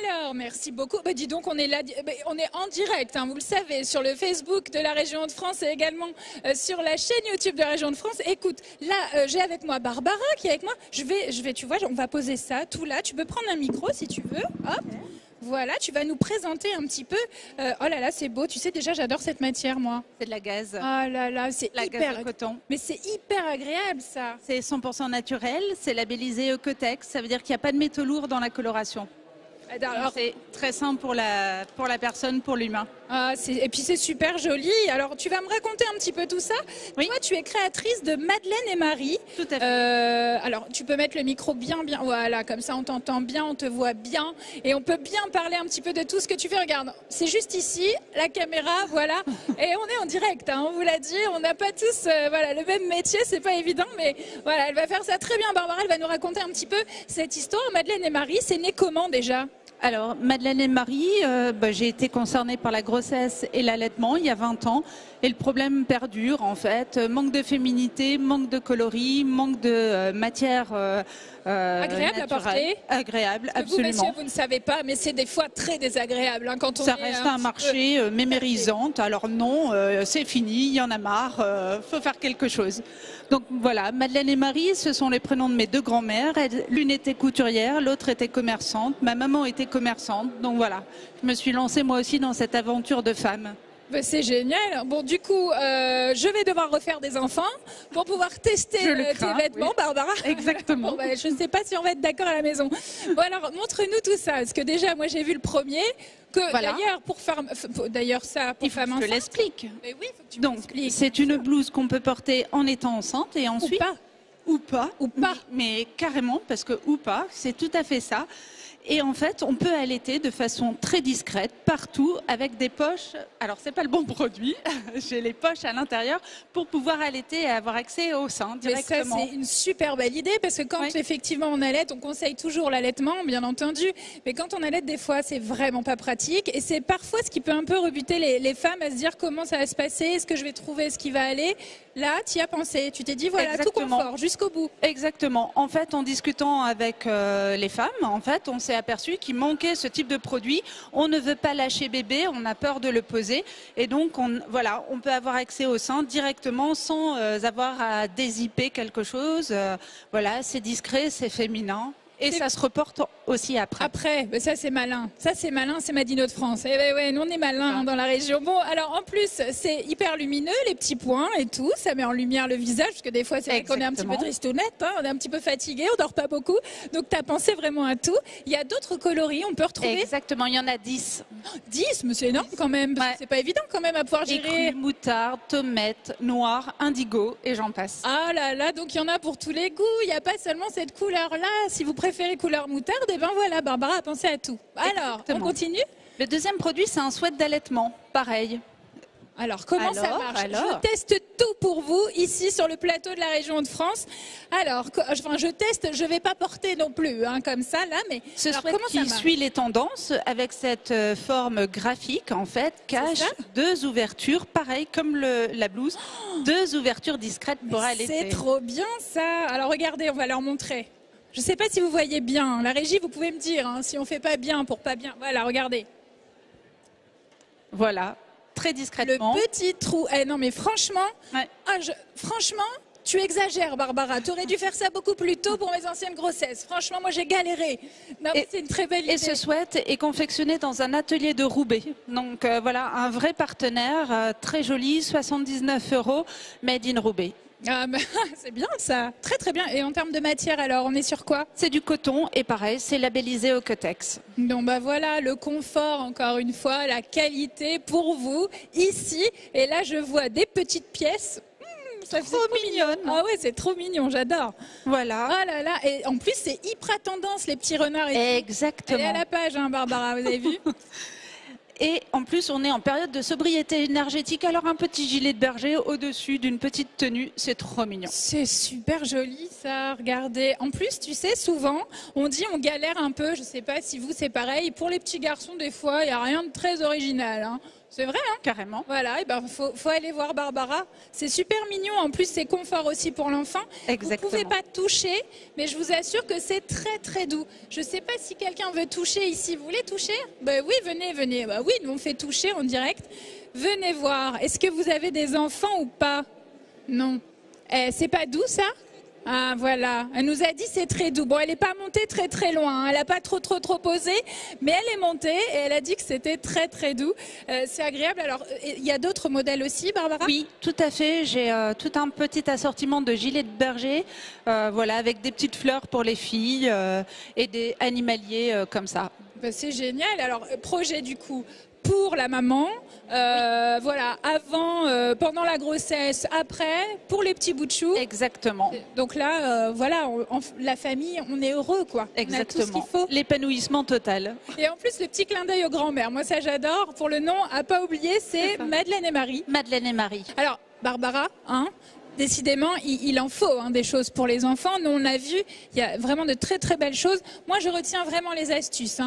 Alors, merci beaucoup. Bah, dis donc, on est là, on est en direct, hein, vous le savez, sur le Facebook de la Région de France et également sur la chaîne YouTube de la Région de France. Écoute, là, j'ai avec moi Barbara qui est avec moi. Je vais, tu vois, on va poser ça tout là. Tu peux prendre un micro si tu veux. Hop. Voilà, tu vas nous présenter un petit peu. Oh là là, c'est beau. Tu sais, déjà, j'adore cette matière, moi. C'est de la gaze. Oh là là, c'est hyper gaze de coton. Mais c'est hyper agréable, ça. C'est 100% naturel. C'est labellisé Ecotex. Ça veut dire qu'il n'y a pas de métaux lourds dans la coloration. C'est très simple pour la personne, pour l'humain. Et puis c'est super joli. Alors tu vas me raconter un petit peu tout ça. Oui. Toi, tu es créatrice de Madeleine et Marie. Tout à fait. Alors tu peux mettre le micro bien. Voilà, comme ça on t'entend bien, on te voit bien. Et on peut bien parler un petit peu de tout ce que tu fais. Regarde, c'est juste ici, la caméra, voilà. Et on est en direct, hein, on vous l'a dit. On n'a pas tous voilà, le même métier, c'est pas évident. Mais voilà, elle va faire ça très bien. Barbara, elle va nous raconter un petit peu cette histoire. Madeleine et Marie, c'est né comment déjà ? Alors, Madeleine et Marie, j'ai été concernée par la grossesse et l'allaitement il y a 20 ans. Et le problème perdure, en fait. Manque de féminité, manque de coloris, manque de matière agréable à porter. Agréable, parce que absolument. Vous, messieurs, vous ne savez pas, mais c'est des fois très désagréable. Hein, quand on ça reste un marché mémérisant. Alors non, c'est fini, il y en a marre, faut faire quelque chose. Donc voilà, Madeleine et Marie, ce sont les prénoms de mes deux grands-mères. L'une était couturière, l'autre était commerçante. Ma maman était commerçante. Donc voilà, je me suis lancée moi aussi dans cette aventure de femme. C'est génial. Bon, du coup, je vais devoir refaire des enfants pour pouvoir tester tes vêtements, oui. Barbara. Exactement. Bon, je ne sais pas si on va être d'accord à la maison. Bon, alors, montre-nous tout ça. Parce que déjà, moi, j'ai vu le premier. Que voilà. D'ailleurs, pour femmes enceintes. Je l'explique. Mais oui, faut que tu Donc, c'est une blouse qu'on peut porter en étant enceinte et ensuite. Ou pas. Mais carrément, parce que ou pas, c'est tout à fait ça. Et en fait, on peut allaiter de façon très discrète, partout, avec des poches. Alors, c'est pas le bon produit. J'ai les poches à l'intérieur pour pouvoir allaiter et avoir accès au sein directement. Mais ça, c'est une super belle idée parce que quand effectivement on allaite, on conseille toujours l'allaitement, bien entendu. Mais quand on allaite, des fois, c'est vraiment pas pratique. Et c'est parfois ce qui peut un peu rebuter les femmes à se dire comment ça va se passer, est-ce que je vais trouver ce qui va aller. Là, tu y as pensé. Tu t'es dit, voilà, exactement. Tout confort, jusqu'au bout. Exactement. En fait, en discutant avec les femmes, en fait, on s'est aperçu qu'il manquait ce type de produit. On ne veut pas lâcher bébé, on a peur de le poser. Et donc, on peut avoir accès au sein directement sans avoir à dézipper quelque chose. Voilà, c'est discret, c'est féminin. Et ça se reporte aussi après. Après, ça c'est malin. Ça c'est malin, c'est Madino de France. Et ouais, nous on est malin dans la région. Bon, alors en plus, c'est hyper lumineux, les petits points et tout. Ça met en lumière le visage, parce que des fois c'est vrai qu'on est un petit peu tristounette, hein, on est un petit peu fatigué, on dort pas beaucoup. Donc tu as pensé vraiment à tout. Il y a d'autres coloris, on peut retrouver. Exactement, il y en a 10. 10, mais c'est énorme quand même. Parce que c'est pas évident quand même à pouvoir gérer. Écru, moutarde, tomate, noir, indigo et j'en passe. Ah là là, donc il y en a pour tous les goûts. Il n'y a pas seulement cette couleur-là. Si vous préférez couleur moutarde, et ben voilà, Barbara a pensé à tout. Alors, on continue. Le deuxième produit, c'est un sweat d'allaitement. Pareil. Alors, comment ça marche? Je teste tout pour vous, ici, sur le plateau de la région de France. Alors, je teste, je ne vais pas porter non plus, hein, comme ça, là, mais... Ce sweat qui suit les tendances, avec cette forme graphique, en fait, cache deux ouvertures, pareil comme la blouse, deux ouvertures discrètes pour allaiter. C'est trop bien, ça. Alors, regardez, on va leur montrer. Je ne sais pas si vous voyez bien. La régie, vous pouvez me dire, hein, si on ne fait pas bien pour pas bien. Voilà, regardez. Voilà. Très discrètement. Le petit trou. Non, mais franchement, franchement, tu exagères, Barbara. Tu aurais dû faire ça beaucoup plus tôt pour mes anciennes grossesses. Franchement, moi, j'ai galéré. Non, mais c'est une très belle idée. Et ce sweat est confectionné dans un atelier de Roubaix. Donc, voilà, un vrai partenaire, très joli, 79 €, made in Roubaix. Ah, bah, c'est bien ça, très très bien. Et en termes de matière alors, on est sur quoi? C'est du coton et pareil, c'est labellisé Ecotex. Donc bah voilà, le confort encore une fois, la qualité pour vous ici. Et là je vois des petites pièces. Ça trop mignonne. Ah ouais, c'est trop mignon, j'adore. Voilà. Ah là là, et en plus c'est hyper tendance les petits renards. Exactement. Elle est à la page, hein, Barbara, vous avez vu? Et en plus, on est en période de sobriété énergétique, alors un petit gilet de berger au-dessus d'une petite tenue, c'est trop mignon. C'est super joli ça, regardez. En plus, tu sais, souvent, on dit on galère un peu, je ne sais pas si vous c'est pareil, pour les petits garçons, des fois, il n'y a rien de très original. Hein. C'est vrai, hein? Carrément. Voilà, et ben faut aller voir Barbara. C'est super mignon. En plus, c'est confort aussi pour l'enfant. Exactement. Vous pouvez pas toucher, mais je vous assure que c'est très très doux. Je sais pas si quelqu'un veut toucher ici. Vous voulez toucher? Ben oui, venez. Bah oui, nous on fait toucher en direct. Venez voir. Est-ce que vous avez des enfants ou pas? Non. C'est pas doux ça? Ah voilà, elle nous a dit c'est très doux. Bon, elle n'est pas montée très très loin, hein. Elle n'a pas trop posé, mais elle est montée et elle a dit que c'était très très doux. C'est agréable. Alors, il y a d'autres modèles aussi, Barbara? Oui, tout à fait. J'ai tout un petit assortiment de gilets de berger, voilà, avec des petites fleurs pour les filles et des animaliers comme ça. Ben, c'est génial. Alors, projet du coup pour la maman, voilà, avant, pendant la grossesse, après, pour les petits bouts de chou. Exactement. Donc là, voilà, la famille, on est heureux, quoi. Exactement. On a tout ce qu'il faut. L'épanouissement total. Et en plus, le petit clin d'œil aux grand-mères. Moi, ça, j'adore. Pour le nom, à pas oublier, c'est Madeleine et Marie. Madeleine et Marie. Alors, Barbara, hein, décidément, il en faut des choses pour les enfants. Nous, on a vu, il y a vraiment de très très belles choses. Moi, je retiens vraiment les astuces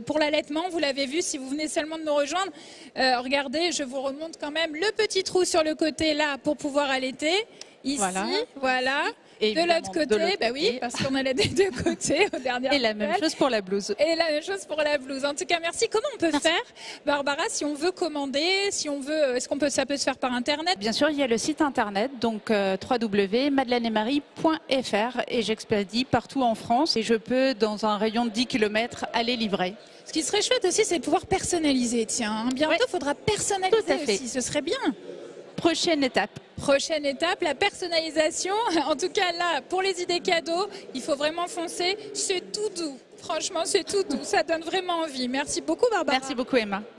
pour l'allaitement. Vous l'avez vu, si vous venez seulement de nous rejoindre. Regardez, je vous remonte quand même le petit trou sur le côté là pour pouvoir allaiter. Ici, voilà. Et de l'autre côté, bah oui, parce qu'on a les deux côtés au dernier. Et la même chose pour la blouse. Et la même chose pour la blouse. En tout cas, merci. Comment on peut faire, Barbara, si on veut commander, si on veut, ça peut se faire par internet? Bien sûr, il y a le site internet, donc www.madeleineetmarie.fr, et j'expédie partout en France et je peux, dans un rayon de 10 km, aller livrer. Ce qui serait chouette aussi, c'est de pouvoir personnaliser. Tiens, bientôt, il faudra personnaliser tout à fait. aussi. Ce serait bien. Prochaine étape. Prochaine étape, la personnalisation. En tout cas, là, pour les idées cadeaux, il faut vraiment foncer. C'est tout doux. Franchement, c'est tout doux. Ça donne vraiment envie. Merci beaucoup, Barbara. Merci beaucoup, Emma.